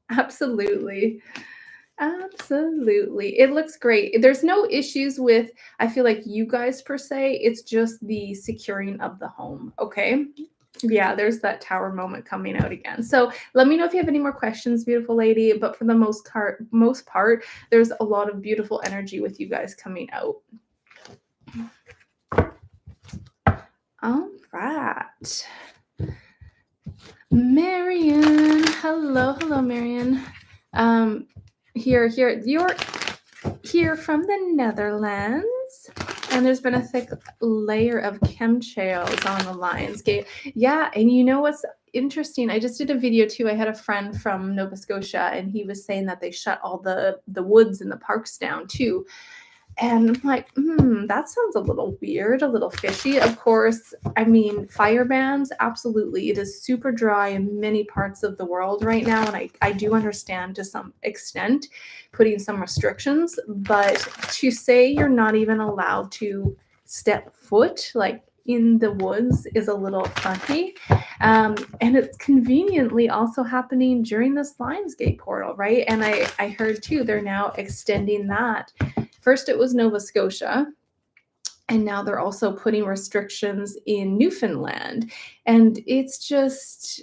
Speaker 1: absolutely. Absolutely. It looks great. There's no issues with, I feel like, you guys per se. It's just the securing of the home. Okay. Yeah, there's that tower moment coming out again. So let me know if you have any more questions, beautiful lady. But for the most part, there's a lot of beautiful energy with you guys coming out. All right. Marion. Hello, Marion. You're here from the Netherlands. And there's been a thick layer of chemtrails on the Lionsgate. Yeah, and you know what's interesting? I just did a video too. I had a friend from Nova Scotia, and he was saying that they shut all the woods and the parks down too. And I'm like, that sounds a little weird, a little fishy. Of course, I mean, fire bans, absolutely. It is super dry in many parts of the world right now. And I do understand to some extent putting some restrictions. But to say you're not even allowed to step foot, like in the woods, is a little funky. And it's conveniently also happening during this Lionsgate portal, right? And I heard too, they're now extending that. First, it was Nova Scotia, and now they're also putting restrictions in Newfoundland. And it's just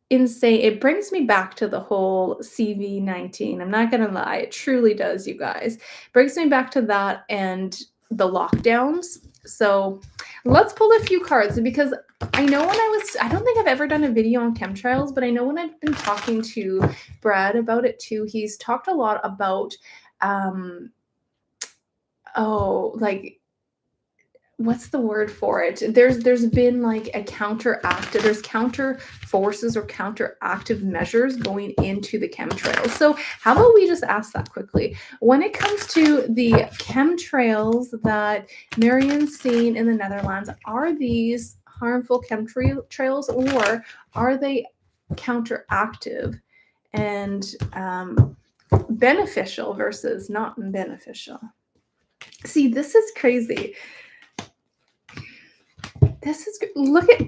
Speaker 1: insane. It brings me back to the whole CV-19. I'm not going to lie. It truly does, you guys. Brings me back to that and the lockdowns. So let's pull a few cards because I know I don't think I've ever done a video on chemtrails, but I know when I've been talking to Brad about it too, he's talked a lot about like what's the word for it? There's been like there's counter forces or counteractive measures going into the chemtrails. So how about we just ask that quickly? When it comes to the chemtrails that Marion's seen in the Netherlands, are these harmful chemtrails or are they counteractive and beneficial versus not beneficial? See, this is crazy. Look at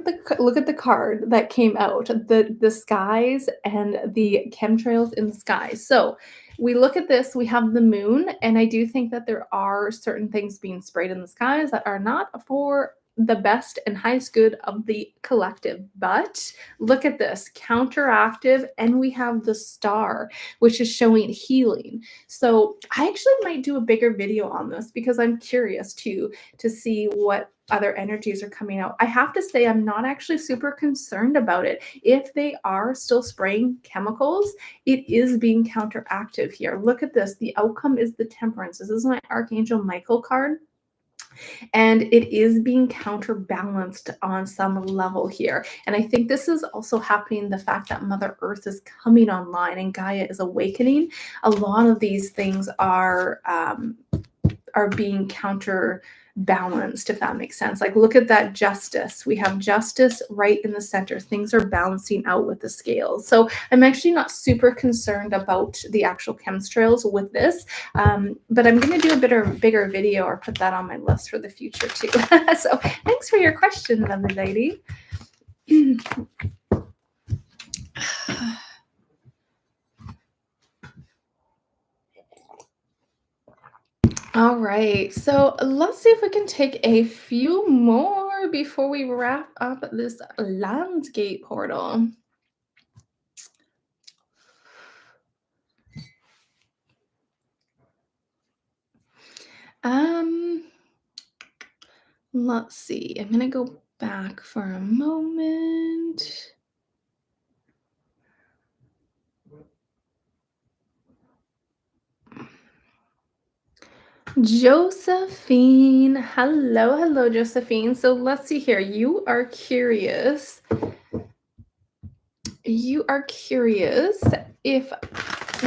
Speaker 1: the card that came out, the skies and the chemtrails in the sky. So we look at this, we have the moon, and I do think that there are certain things being sprayed in the skies that are not for the best and highest good of the collective. But look at this, counteractive, and we have the star, which is showing healing. So I actually might do a bigger video on this because I'm curious to see what other energies are coming out. I have to say I'm not actually super concerned about it. If they are still spraying chemicals, it is being counteractive here. Look at this. The outcome is the Temperance. This is my Archangel Michael card, and it is being counterbalanced on some level here. And I think this is also happening, the fact that Mother Earth is coming online and Gaia is awakening. A lot of these things are being counterbalanced, if that makes sense. Like, look at that justice. We have justice right in the center. Things are balancing out with the scales. So I'm actually not super concerned about the actual chemtrails with this, but I'm going to do a bigger video or put that on my list for the future too. So thanks for your question, lovely lady. All right, so let's see if we can take a few more before we wrap up this landscape portal. Let's see. I'm gonna go back for a moment. Josephine. Hello, hello, Josephine. So let's see here. You are curious. You are curious if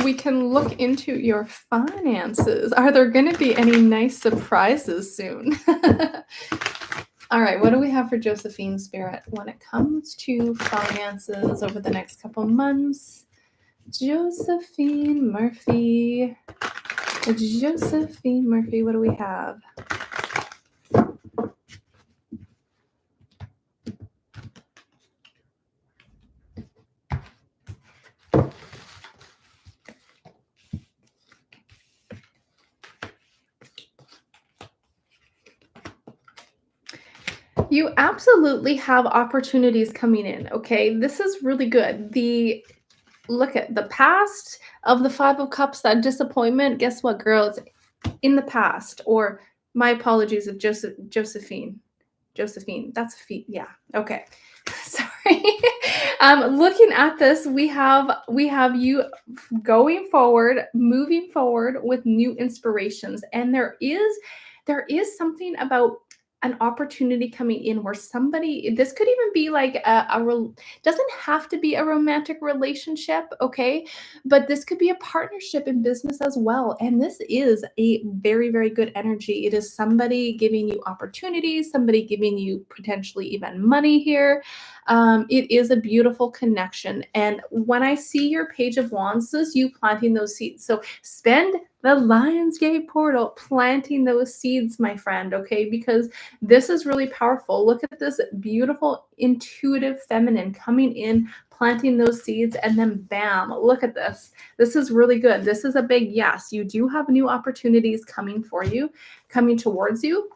Speaker 1: we can look into your finances. Are there going to be any nice surprises soon? All right, what do we have for Josephine Spirit when it comes to finances over the next couple months? Josephine Murphy. Josephine Murphy, what do we have? You absolutely have opportunities coming in, okay? This is really good. Look at the past of the Five of Cups, that disappointment. Guess what, girls? In the past, or my apologies of Josephine. That's a feat. Yeah. Okay. Sorry. Looking at this, we have you going forward, moving forward with new inspirations, and there is something about an opportunity coming in where somebody, this could even be like doesn't have to be a romantic relationship, okay, but this could be a partnership in business as well. And this is a very, very good energy. It is somebody giving you opportunities, somebody giving you potentially even money here. It is a beautiful connection. And when I see your Page of Wands, this is you planting those seeds. So spend the Lionsgate portal planting those seeds, my friend, okay? Because this is really powerful. Look at this beautiful, intuitive feminine coming in, planting those seeds, and then bam, look at this. This is really good. This is a big yes. You do have new opportunities coming for you, coming towards you.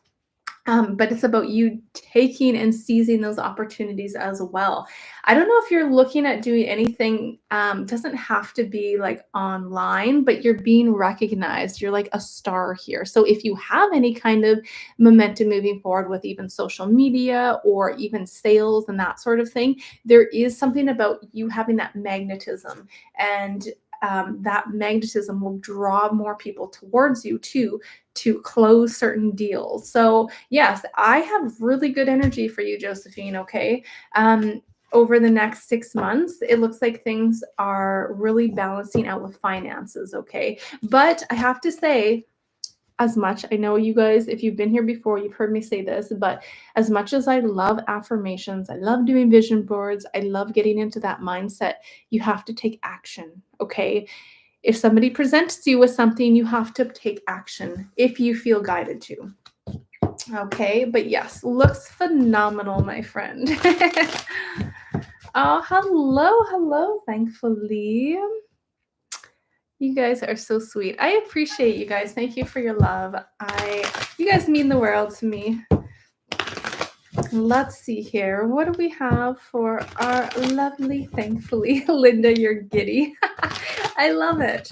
Speaker 1: But it's about you taking and seizing those opportunities as well. I don't know if you're looking at doing anything, doesn't have to be like online, but you're being recognized. You're like a star here. So if you have any kind of momentum moving forward with even social media or even sales and that sort of thing, there is something about you having that magnetism, and that magnetism will draw more people towards you too, to close certain deals. So yes, I have really good energy for you, Josephine, okay? Over the next 6 months, it looks like things are really balancing out with finances, okay? But I have to say, as much, I know you guys, if you've been here before, you've heard me say this, but as much as I love affirmations, I love doing vision boards, I love getting into that mindset, you have to take action, okay? If somebody presents you with something, you have to take action if you feel guided to. Okay, but yes, looks phenomenal, my friend. Oh, hello, thankfully. You guys are so sweet. I appreciate you guys. Thank you for your love. You guys mean the world to me. Let's see here. What do we have for our lovely, thankfully, Linda, you're giddy. I love it.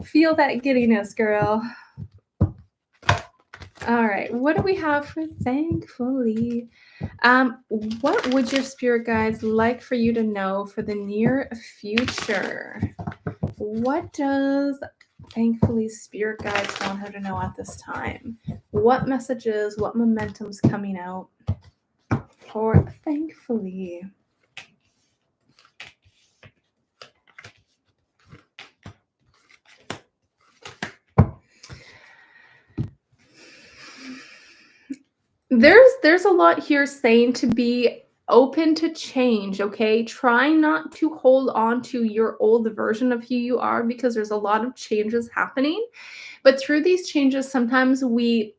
Speaker 1: Feel that giddiness, girl. All right. What do we have for thankfully? What would your spirit guides like for you to know for the near future? What does thankfully spirit guides want her to know at this time? What messages, what momentum's coming out for thankfully? There's a lot here saying to be open to change, okay? Try not to hold on to your old version of who you are because there's a lot of changes happening. But through these changes, sometimes we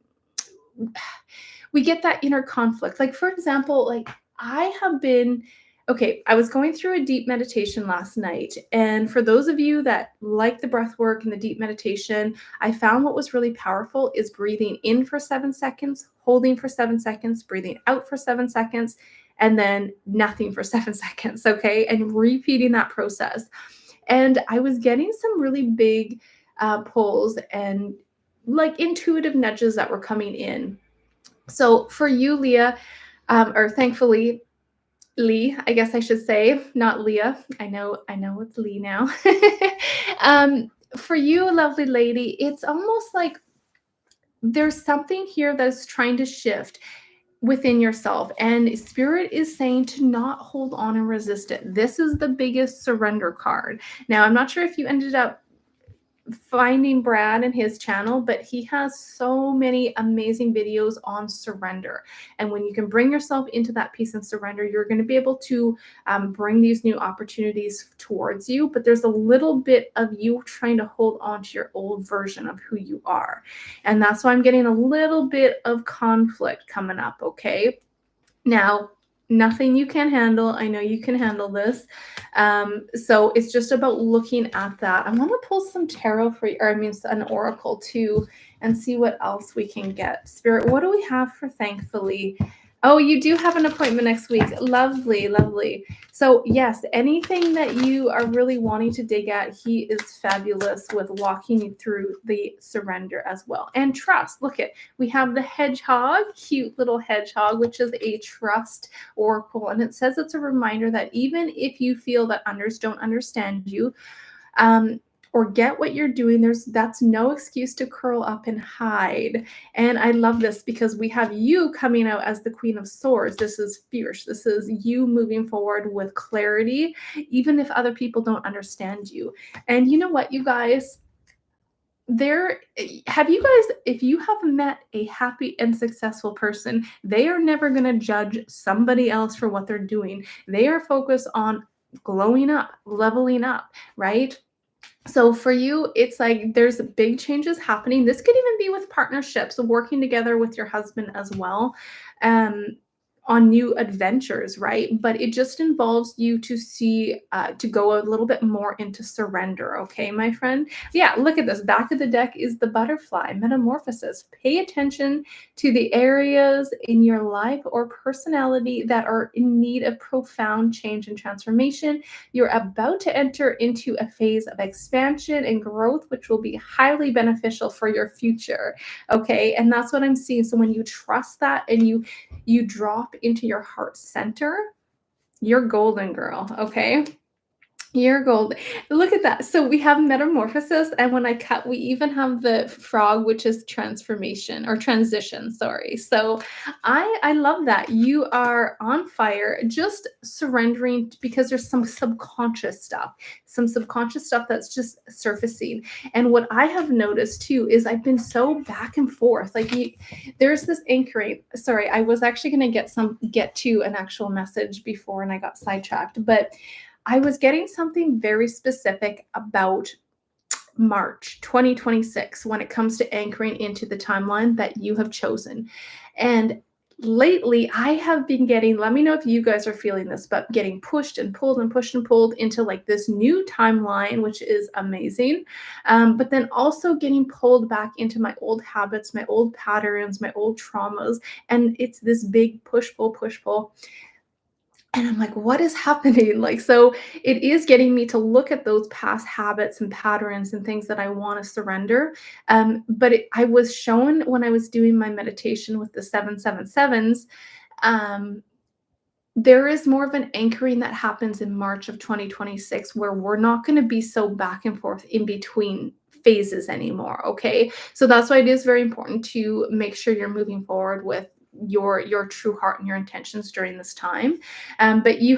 Speaker 1: get that inner conflict. Like, for example, like I have been, okay, I was going through a deep meditation last night. And for those of you that like the breath work and the deep meditation, I found what was really powerful is breathing in for 7 seconds, holding for 7 seconds, breathing out for 7 seconds, and then nothing for 7 seconds. Okay. And repeating that process. And I was getting some really big pulls and like intuitive nudges that were coming in. So for you, Leah, or thankfully, Lee, I guess I should say, not Leah. I know it's Lee now. For you, lovely lady, it's almost like there's something here that's trying to shift within yourself, and spirit is saying to not hold on and resist it. This is the biggest surrender card. Now, I'm not sure if you ended up finding Brad and his channel, but he has so many amazing videos on surrender. And when you can bring yourself into that peace and surrender, you're going to be able to bring these new opportunities towards you. But there's a little bit of you trying to hold on to your old version of who you are. And that's why I'm getting a little bit of conflict coming up. Okay. Now, nothing you can handle. I know you can handle this. So it's just about looking at that. I want to pull some tarot for you, or I mean, an oracle too, and see what else we can get. Spirit, what do we have for thankfully? Oh, you do have an appointment next week. Lovely, lovely. So, yes, anything that you are really wanting to dig at, he is fabulous with walking you through the surrender as well. And trust. Look at, we have the hedgehog, cute little hedgehog, which is a trust oracle. And it says it's a reminder that even if you feel that others don't understand you, or get what you're doing, that's no excuse to curl up and hide. And I love this because we have you coming out as the Queen of Swords. This is fierce. This is you moving forward with clarity, even if other people don't understand you. And you know what, you guys? Have you guys, if you have met a happy and successful person, they are never going to judge somebody else for what they're doing. They are focused on glowing up, leveling up, right? So for you, it's like there's big changes happening. This could even be with partnerships, working together with your husband as well, um, on new adventures, right? But it just involves you to to go a little bit more into surrender. Okay, my friend? Yeah, look at this. Back of the deck is the butterfly metamorphosis. Pay attention to the areas in your life or personality that are in need of profound change and transformation. You're about to enter into a phase of expansion and growth, which will be highly beneficial for your future. Okay. And that's what I'm seeing. So when you trust that and you drop into your heart center, you're golden, girl. Okay. You're gold. Look at that. So we have metamorphosis, and when I cut, we even have the frog, which is transformation or transition. Sorry. So I love that you are on fire, just surrendering because there's some subconscious stuff that's just surfacing. And what I have noticed too is I've been so back and forth. Like there's this anchoring. Sorry, I was actually going to get to an actual message before, and I got sidetracked, but I was getting something very specific about March 2026 when it comes to anchoring into the timeline that you have chosen. And lately I have been getting, let me know if you guys are feeling this, but getting pushed and pulled and pushed and pulled into like this new timeline, which is amazing. But then also getting pulled back into my old habits, my old patterns, my old traumas. And it's this big push pull. And I'm like, what is happening? Like, so it is getting me to look at those past habits and patterns and things that I want to surrender. I was shown when I was doing my meditation with the 777s, um, there is more of an anchoring that happens in March of 2026 where we're not going to be so back and forth in between phases anymore. Okay. So that's why it is very important to make sure you're moving forward with your true heart and your intentions during this time. But you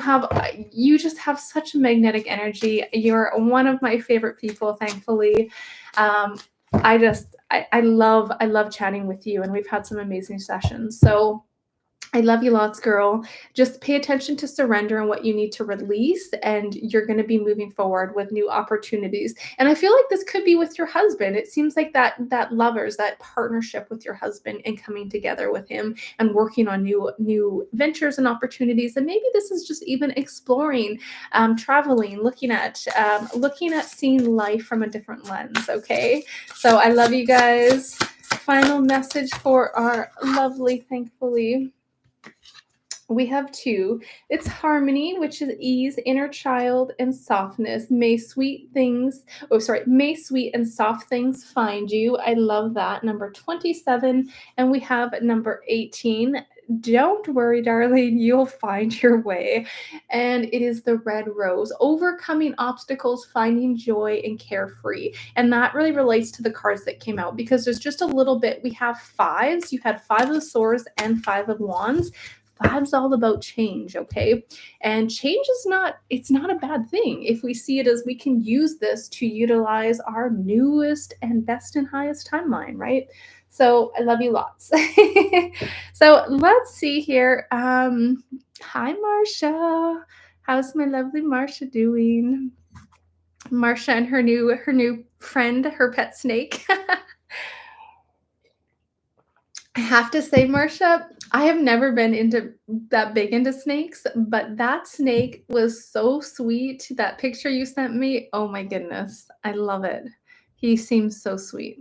Speaker 1: just have such a magnetic energy. You're one of my favorite people, thankfully. um, I love chatting with you, and we've had some amazing sessions. So I love you lots, girl. Just pay attention to surrender and what you need to release, and you're going to be moving forward with new opportunities. And I feel like this could be with your husband. It seems like that lovers, that partnership with your husband and coming together with him and working on new ventures and opportunities. And maybe this is just even exploring, traveling, looking at seeing life from a different lens. Okay, so I love you guys. Final message for our lovely, thankfully. We have two. It's harmony, which is ease, inner child, and softness. May sweet and soft things find you. I love that. Number 27. And we have number 18. Don't worry, darling, you'll find your way. And it is the red rose, overcoming obstacles, finding joy, and carefree. And that really relates to the cards that came out because there's just a little bit. We have fives. You had five of swords and five of wands. Five's all about change, okay? And change is it's not a bad thing if we see it as we can use this to utilize our newest and best and highest timeline, right? So I love you lots. So let's see here. Hi, Marsha. How's my lovely Marsha doing? Marsha and her new friend, her pet snake. I have to say, Marcia, I have never been into snakes, but that snake was so sweet. That picture you sent me, oh my goodness, I love it. He seems so sweet.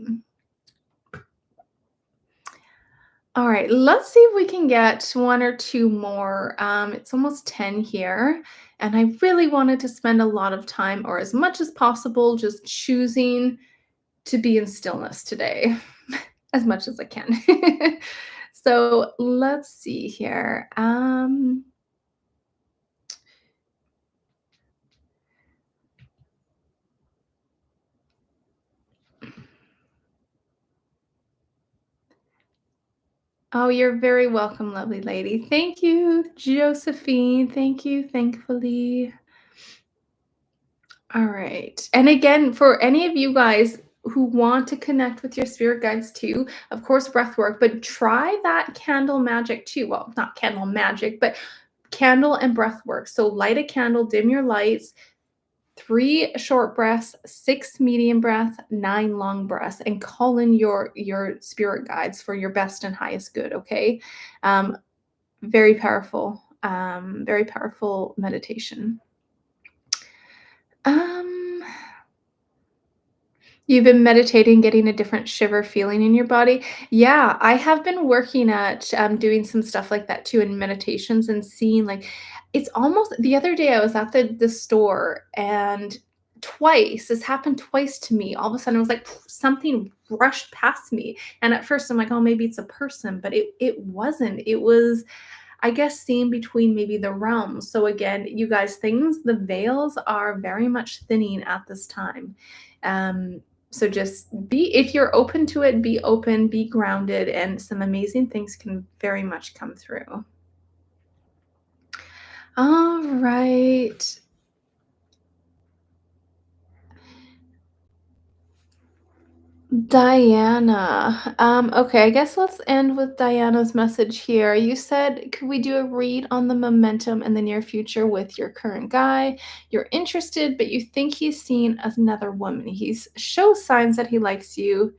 Speaker 1: All right, let's see if we can get one or two more. It's almost 10 here, and I really wanted to spend a lot of time, or as much as possible, just choosing to be in stillness today, as much as I can. So let's see here. Oh, you're very welcome, lovely lady. Thank you, Josephine. Thank you, thankfully. All right. And again, for any of you guys who want to connect with your spirit guides too, of course, breath work, but try that candle magic too. Well, not candle magic, but candle and breath work. So light a candle, dim your lights, 3 short breaths, 6 medium breaths, 9 long breaths, and call in your spirit guides for your best and highest good. Okay, um, very powerful meditation. Um, You've been meditating, getting a different shiver feeling in your body. Yeah, I have been working at doing some stuff like that too in meditations and seeing like it's almost the other day I was at the store and twice this happened twice to me. All of a sudden, I was like something rushed past me, and at first I'm like, oh, maybe it's a person, but it wasn't. It was, I guess, seen between maybe the realms. So again, you guys, the veils are very much thinning at this time. Um, so just if you're open to it, be open, be grounded, and some amazing things can very much come through. All right. Diana. Okay, I guess let's end with Diana's message here. You said, could we do a read on the momentum in the near future with your current guy? You're interested, but you think he's seen another woman. He shows signs that he likes you,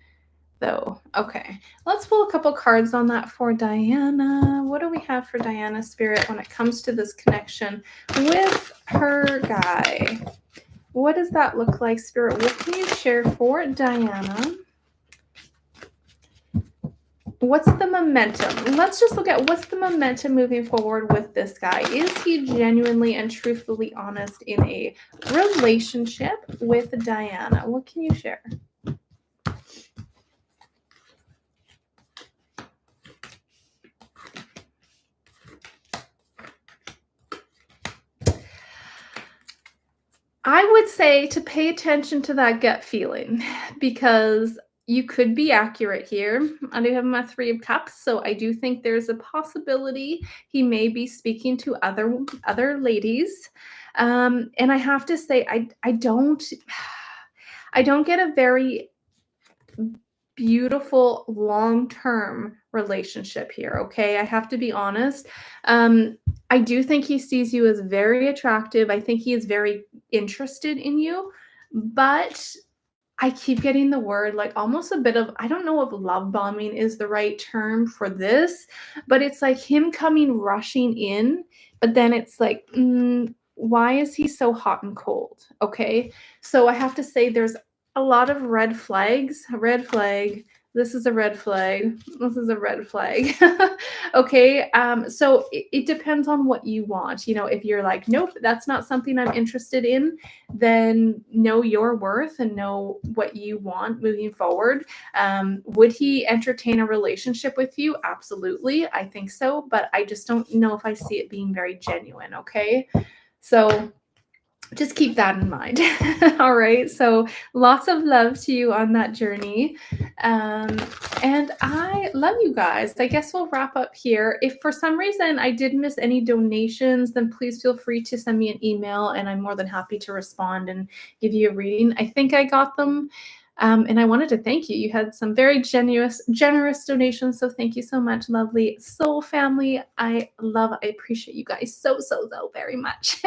Speaker 1: though. Okay, let's pull a couple cards on that for Diana. What do we have for Diana Spirit when it comes to this connection with her guy? What does that look like, Spirit? What can you share for Diana? What's the momentum? Let's just look at what's the momentum moving forward with this guy. Is he genuinely and truthfully honest in a relationship with Diana? What can you share? I would say to pay attention to that gut feeling because you could be accurate here. I do have my 3 of cups, so I do think there's a possibility he may be speaking to other ladies. And I have to say I don't I don't get a very beautiful long-term relationship here, okay? I have to be honest. I do think he sees you as very attractive. I think he is very interested in you, but I keep getting the word like almost a bit of I don't know if love bombing is the right term for this, but it's like him coming rushing in, but then it's like, why is he so hot and cold? Okay. So I have to say there's a lot of red flags. Red flag. This is a red flag. This is a red flag. Okay. So it depends on what you want. You know, if you're like, nope, that's not something I'm interested in, then know your worth and know what you want moving forward. Would he entertain a relationship with you? Absolutely. I think so. But I just don't know if I see it being very genuine. Okay. So just keep that in mind. All right. So lots of love to you on that journey. Um, and I love you guys. I guess we'll wrap up here. If for some reason I did miss any donations, then please feel free to send me an email and I'm more than happy to respond and give you a reading. I think I got them. And I wanted to thank you. You had some very generous donations. So thank you so much, lovely soul family. I appreciate you guys so very much.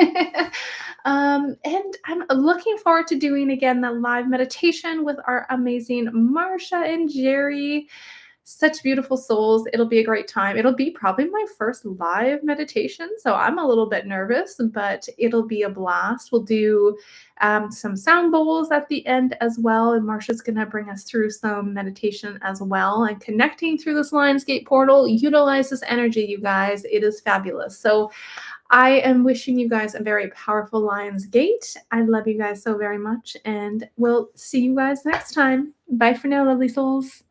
Speaker 1: And I'm looking forward to doing again the live meditation with our amazing Marsha and Jerry. Such beautiful souls. It'll be a great time. It'll be probably my first live meditation. So I'm a little bit nervous, but it'll be a blast. We'll do some sound bowls at the end as well. And Marsha's going to bring us through some meditation as well. And connecting through this Lionsgate portal, utilize this energy, you guys. It is fabulous. So I am wishing you guys a very powerful Lion's Gate. I love you guys so very much. And we'll see you guys next time. Bye for now, lovely souls.